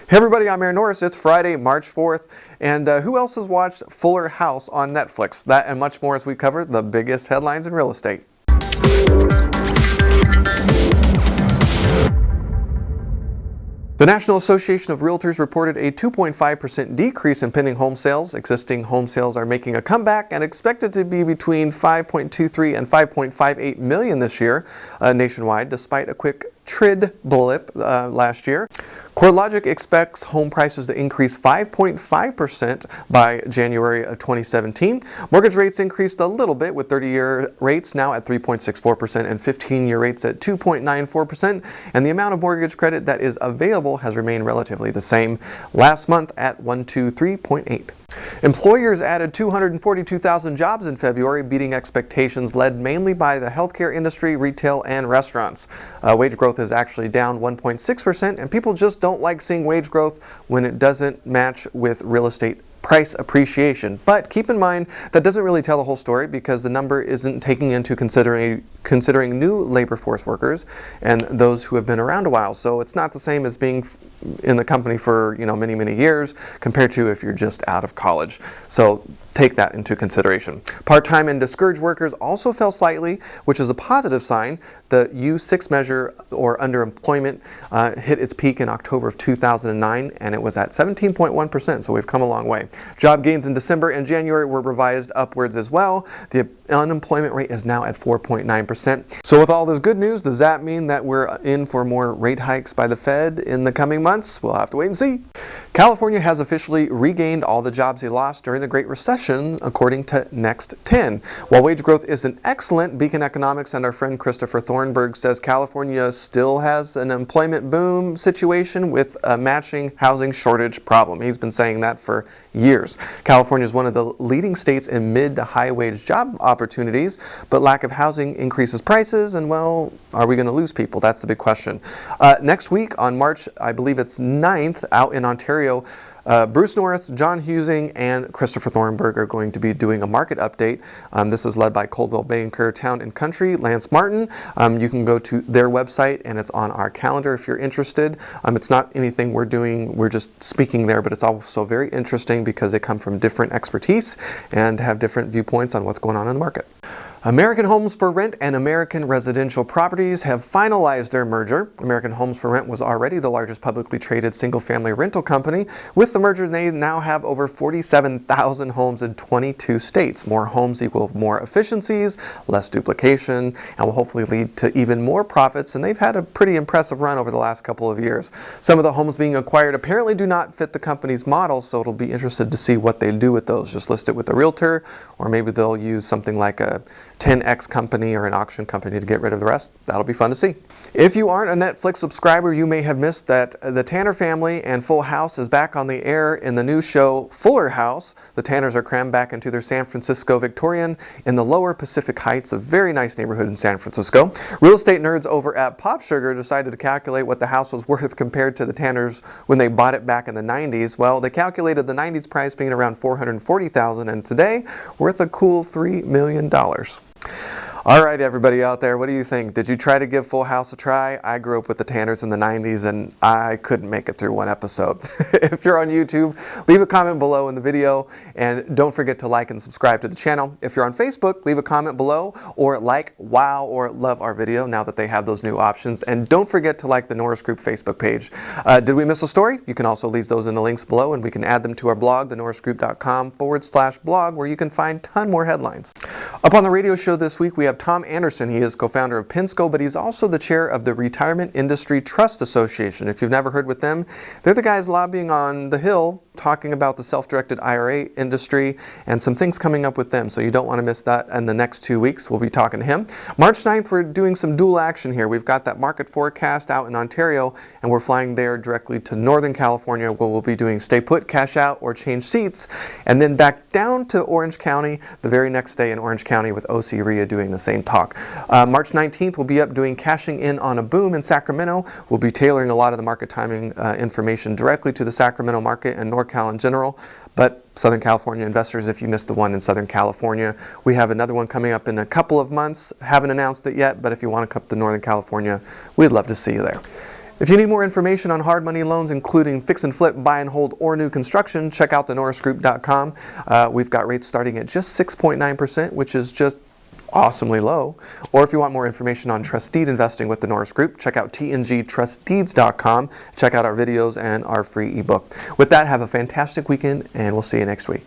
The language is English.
Hey everybody, I'm Norris. It's Friday, March 4th, and who else has watched Fuller House on Netflix? That and much more as we cover the biggest headlines in real estate. The National Association of Realtors reported a 2.5% decrease in pending home sales. Existing home sales are making a comeback and expected to be between 5.23 and 5.58 million this year nationwide, despite a quick TRID blip last year. CoreLogic expects home prices to increase 5.5% by January of 2017. Mortgage rates increased a little bit, with 30-year rates now at 3.64% and 15-year rates at 2.94%, and the amount of mortgage credit that is available has remained relatively the same last month at 123.8. Employers added 242,000 jobs in February, beating expectations led mainly by the healthcare industry, retail, and restaurants. Wage growth is actually down 1.6%, and people just don't like seeing wage growth when it doesn't match with real estate price appreciation. But keep in mind, that doesn't really tell the whole story, because the number isn't taking into considering new labor force workers and those who have been around a while. So it's not the same as being in the company for many years compared to if you're just out of college. So take that into consideration. Part-time and discouraged workers also fell slightly, which is a positive sign. The U6 measure, or underemployment, hit its peak in October of 2009, and it was at 17.1%, so we've come a long way. Job gains in December and January were revised upwards as well. The unemployment rate is now at 4.9%. So with all this good news, does that mean that we're in for more rate hikes by the Fed in the coming months? We'll have to wait and see. California has officially regained all the jobs they lost during the Great Recession, according to Next 10. While wage growth isn't excellent, Beacon Economics and our friend Christopher Thornburg says California still has an employment boom situation with a matching housing shortage problem. He's been saying that for years. California is one of the leading states in mid to high wage job opportunities, but lack of housing increases prices, and well, are we going to lose people? That's the big question. Next week on March, I believe it's 9th, out in Ontario, Bruce Norris, John Husing, and Christopher Thornburg are going to be doing a market update. This is led by Coldwell Banker Town & Country, Lance Martin. You can go to their website, and it's on our calendar if you're interested. It's not anything we're doing, we're just speaking there, but it's also very interesting because they come from different expertise and have different viewpoints on what's going on in the market. American Homes for Rent and American Residential Properties have finalized their merger. American Homes for Rent was already the largest publicly traded single-family rental company. With the merger, they now have over 47,000 homes in 22 states. More homes equal more efficiencies, less duplication, and will hopefully lead to even more profits, and they've had a pretty impressive run over the last couple of years. Some of the homes being acquired apparently do not fit the company's model, so it'll be interesting to see what they do with those. Just list it with a realtor, or maybe they'll use something like a 10X company or an auction company to get rid of the rest. That'll be fun to see. If you aren't a Netflix subscriber, you may have missed that the Tanner family and Full House is back on the air in the new show Fuller House. The Tanners are crammed back into their San Francisco Victorian in the lower Pacific Heights, a very nice neighborhood in San Francisco. Real estate nerds over at Pop Sugar decided to calculate what the house was worth compared to the Tanners when they bought it back in the 90s. Well, they calculated the 90s price being around $440,000, and today worth a cool $3 million. All right, everybody out there, what do you think? Did you try to give Full House a try? I grew up with the Tanners in the 90s, and I couldn't make it through one episode. If you're on YouTube, leave a comment below in the video, and don't forget to like and subscribe to the channel. If you're on Facebook, leave a comment below, or like, wow, or love our video now that they have those new options. And don't forget to like the Norris Group Facebook page. Did we miss a story? You can also leave those in the links below, and we can add them to our blog, thenorrisgroup.com/blog, where you can find a ton more headlines. Up on the radio show this week, we have Tom Anderson. He is co-founder of Pensco, but he's also the chair of the Retirement Industry Trust Association. If you've never heard with them, they're the guys lobbying on the Hill, talking about the self-directed IRA industry and some things coming up with them. So you don't want to miss that in the next 2 weeks. We'll be talking to him. March 9th, we're doing some dual action here. We've got that market forecast out in Ontario, and we're flying there directly to Northern California, where we'll be doing stay put, cash out, or change seats, and then back down to Orange County the very next day in Orange County with OC RIA doing the same talk. March 19th, we'll be up doing cashing in on a boom in Sacramento. We'll be tailoring a lot of the market timing information directly to the Sacramento market and NorCal in general. But Southern California investors, if you missed the one in Southern California, we have another one coming up in a couple of months. Haven't announced it yet, but if you want to come to Northern California, we'd love to see you there. If you need more information on hard money loans, including fix and flip, buy and hold, or new construction, check out the norrisgroup.com. We've got rates starting at just 6.9%, which is just awesomely low. Or if you want more information on trust deed investing with the Norris Group, check out tngtrustdeeds.com. Check out our videos and our free ebook. With that, have a fantastic weekend, and we'll see you next week.